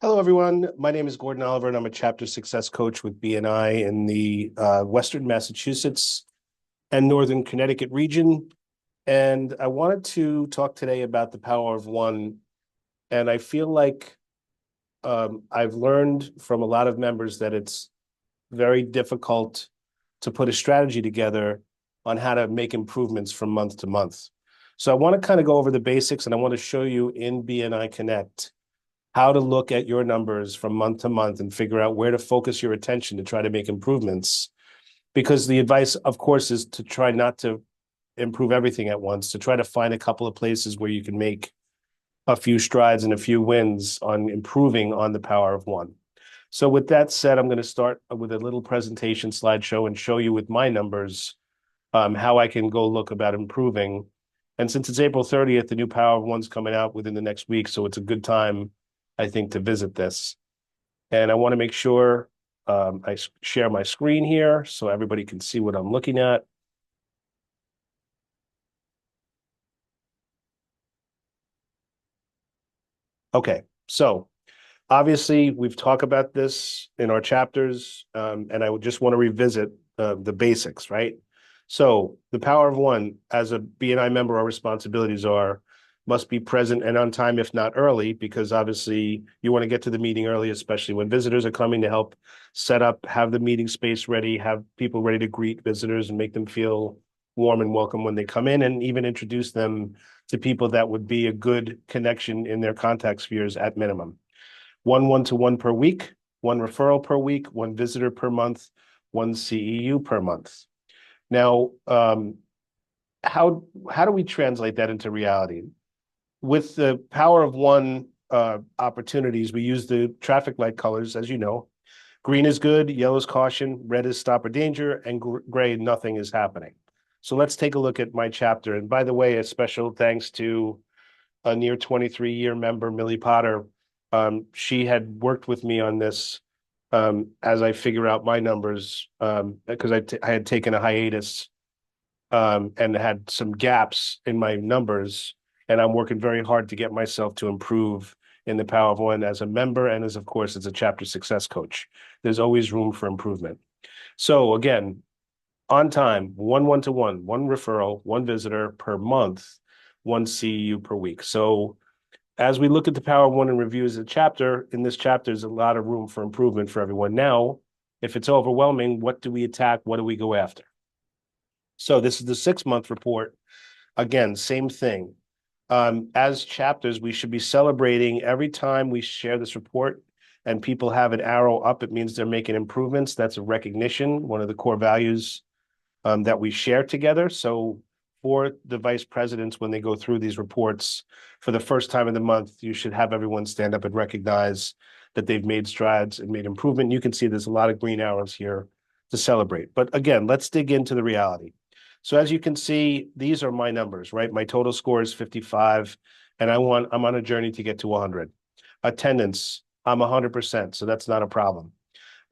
Hello, everyone. My name is Gordon Oliver, and I'm a chapter success coach with BNI in the Western Massachusetts and Northern Connecticut region. And I wanted to talk today about the power of one. And I feel like I've learned from a lot of members that it's very difficult to put a strategy together on how to make improvements from month to month. So I want to kind of go over the basics, and I want to show you in BNI Connect how to look at your numbers from month to month and figure out where to focus your attention to try to make improvements. Because the advice, of course, is to try not to improve everything at once, to try to find a couple of places where you can make a few strides and a few wins on improving on the power of one. So with that said, I'm going to start with a little presentation slideshow and show you with my numbers how I can go look about improving. And since it's April 30th, the new Power of One's coming out within the next week, so it's a good time, I think, to visit this. And I want to make sure I share my screen here so everybody can see what I'm looking at. Okay, so obviously we've talked about this in our chapters, and I would just want to revisit the basics, right? So the power of one, as a BNI member, our responsibilities are must be present and on time, if not early, because obviously you want to get to the meeting early, especially when visitors are coming, to help set up, have the meeting space ready, have people ready to greet visitors and make them feel warm and welcome when they come in, and even introduce them to people that would be a good connection in their contact spheres at minimum. One one-to-one per week, one referral per week, one visitor per month, one CEU per month. Now, how do we translate that into reality? With the power of one opportunities, we use the traffic light colors, as you know. Green is good, yellow is caution, red is stop or danger, and gray, nothing is happening. So let's take a look at my chapter. And by the way, a special thanks to a near 23-year member, Millie Potter. She had worked with me on this as I figure out my numbers, because I had taken a hiatus and had some gaps in my numbers, and I'm working very hard to get myself to improve in the power of one as a member and as, of course, as a chapter success coach. There's always room for improvement. So again, on time, one one-to-one, one referral, one visitor per month, one CEU per week. So as we look at the power of one and review as a chapter, in this chapter, there's a lot of room for improvement for everyone. Now, if it's overwhelming, what do we attack? What do we go after? So this is the 6-month report. Again, same thing. As chapters, we should be celebrating every time we share this report and people have an arrow up. It means they're making improvements. That's a recognition, one of the core values that we share together. So for the vice presidents, when they go through these reports for the first time of the month, you should have everyone stand up and recognize that they've made strides and made improvement. You can see there's a lot of green arrows here to celebrate. But again, let's dig into the reality. So as you can see, these are my numbers, right? My total score is 55, and I'm on a journey to get to 100. Attendance, I'm 100%, so that's not a problem.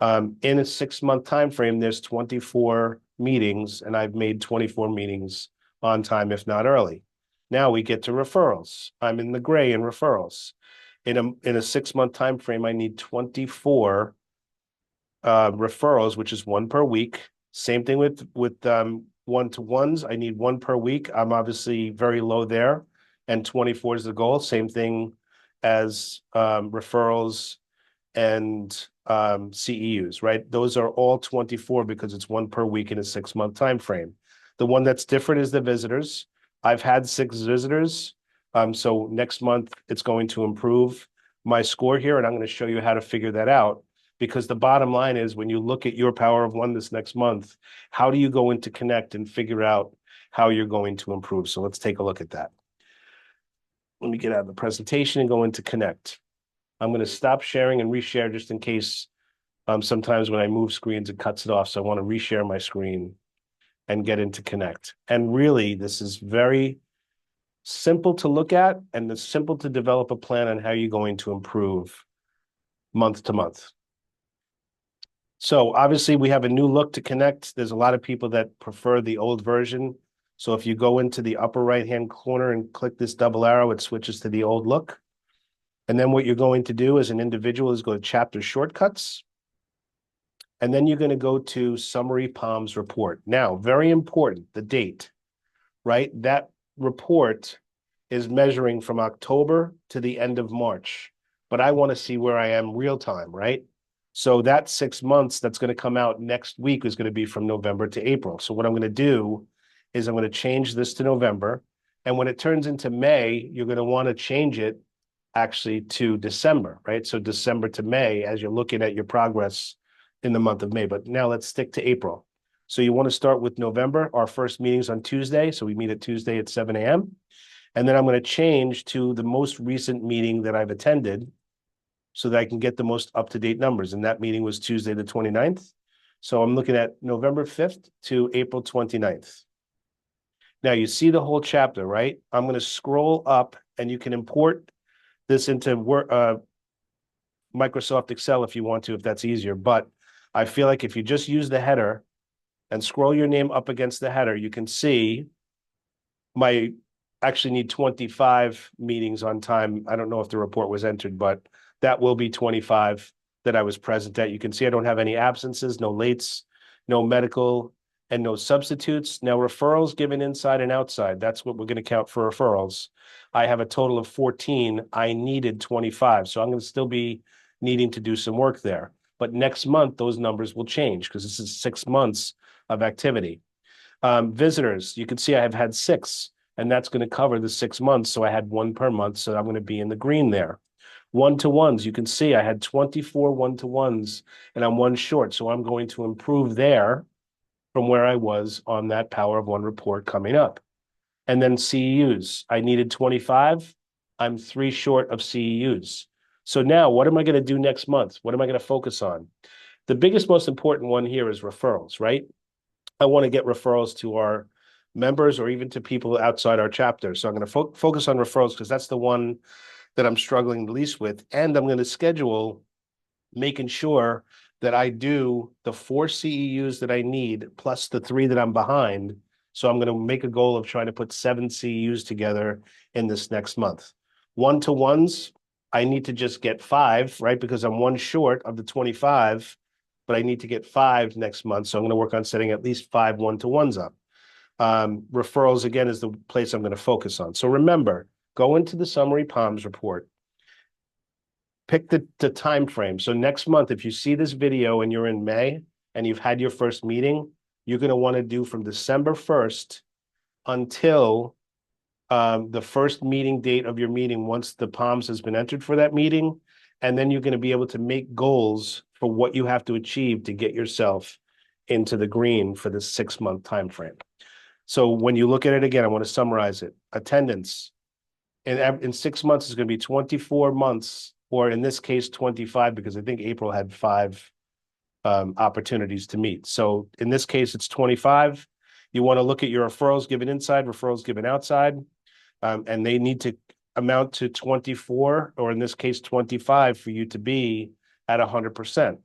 In a 6-month time frame, there's 24 meetings, and I've made 24 meetings on time, if not early. Now we get to referrals. I'm in the gray in referrals. In a 6-month time frame, I need 24 referrals, which is one per week. Same thing with one-to-ones. I need one per week. I'm obviously very low there, and 24 is the goal. Same thing as referrals and CEUs, right? Those are all 24 because it's one per week in a 6-month time frame. The one that's different is the visitors. I've had 6 visitors, so next month it's going to improve my score here, and I'm going to show you how to figure that out. Because the bottom line is, when you look at your power of one this next month, how do you go into Connect and figure out how you're going to improve? So let's take a look at that. Let me get out of the presentation and go into Connect. I'm going to stop sharing and reshare just in case sometimes when I move screens, it cuts it off. So I want to reshare my screen and get into Connect. And really, this is very simple to look at, and it's simple to develop a plan on how you're going to improve month to month. So obviously we have a new look to Connect. There's a lot of people that prefer the old version. So if you go into the upper right-hand corner and click this double arrow, it switches to the old look. And then what you're going to do as an individual is go to chapter shortcuts. And then you're going to go to summary POMS report. Now, very important, the date, right? That report is measuring from October to the end of March, but I want to see where I am real time, right? So that 6 months that's going to come out next week is going to be from November to April. So what I'm going to do is I'm going to change this to November. And when it turns into May, you're going to want to change it actually to December, right? So December to May as you're looking at your progress in the month of May. But now let's stick to April. So you want to start with November. Our first meeting's on Tuesday. So we meet at Tuesday at 7 a.m. And then I'm going to change to the most recent meeting that I've attended so that I can get the most up-to-date numbers. And that meeting was Tuesday, the 29th. So I'm looking at November 5th to April 29th. Now you see the whole chapter, right? I'm going to scroll up and you can import this into Microsoft Excel if you want to, if that's easier. But I feel like if you just use the header and scroll your name up against the header, you can see my actually need 25 meetings on time. I don't know if the report was entered, but that will be 25 that I was present at. You can see I don't have any absences, no lates, no medical, and no substitutes. Now, referrals given inside and outside, that's what we're going to count for referrals. I have a total of 14. I needed 25. So I'm going to still be needing to do some work there. But next month, those numbers will change because this is 6 months of activity. Visitors, you can see I have had 6, and that's going to cover the 6 months. So I had 1 per month. So I'm going to be in the green there. One-to-ones, you can see I had 24 one-to-ones, and I'm 1 short. So I'm going to improve there from where I was on that Power of One report coming up. And then CEUs, I needed 25. I'm 3 short of CEUs. So now what am I going to do next month? What am I going to focus on? The biggest, most important one here is referrals, right? I want to get referrals to our members or even to people outside our chapter. So I'm going to focus on referrals because that's the one that I'm struggling the least with. And I'm going to schedule making sure that I do the 4 CEUs that I need plus the 3 that I'm behind. So I'm going to make a goal of trying to put 7 CEUs together in this next month. One-to-ones, I need to just get 5, right? Because I'm 1 short of the 25, but I need to get 5 next month. So I'm going to work on setting at least 5 one-to-ones up. Referrals, again, is the place I'm going to focus on. So remember, go into the summary POMS report. Pick the time frame. So next month, if you see this video and you're in May and you've had your first meeting, you're going to want to do from December 1st until the first meeting date of your meeting once the POMS has been entered for that meeting. And then you're going to be able to make goals for what you have to achieve to get yourself into the green for the 6-month time frame. So when you look at it again, I want to summarize it. Attendance in 6 months is going to be 24 months, or in this case, 25, because I think April had 5 opportunities to meet. So in this case, it's 25. You want to look at your referrals given inside, referrals given outside, and they need to amount to 24, or in this case, 25 for you to be at 100%.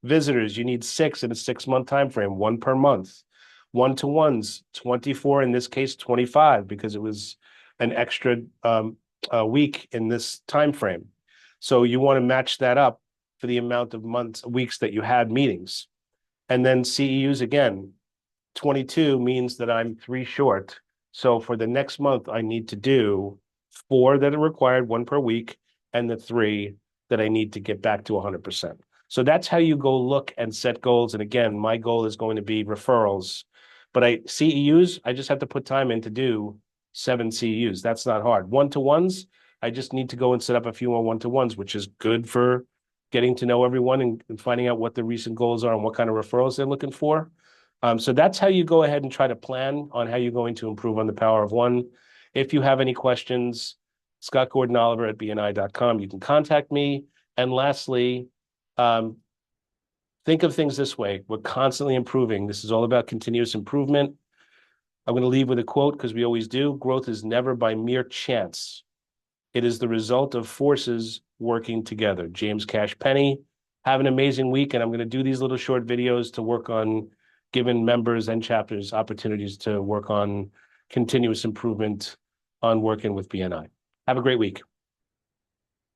Visitors, you need 6 in a 6-month time frame, 1 per month. One-to-ones, 24, in this case, 25, because it was an extra week in this time frame. So you want to match that up for the amount of weeks that you had meetings. And then CEUs again, 22 means that I'm 3 short. So for the next month, I need to do 4 that are required, 1 per week, and the 3 that I need to get back to 100%. So that's how you go look and set goals. And again, my goal is going to be referrals. But CEUs, I just have to put time in to do 7 CEUs. That's not hard. One-to-ones, I just need to go and set up a few more one-to-ones, which is good for getting to know everyone and finding out what the recent goals are and what kind of referrals they're looking for. So that's how you go ahead and try to plan on how you're going to improve on the Power of One. If you have any questions, scottgordonoliver@bni.com. You can contact me. And lastly, think of things this way. We're constantly improving. This is all about continuous improvement. I'm going to leave with a quote because we always do. Growth is never by mere chance. It is the result of forces working together. James Cash Penny. Have an amazing week. And I'm going to do these little short videos to work on giving members and chapters opportunities to work on continuous improvement on working with BNI. Have a great week.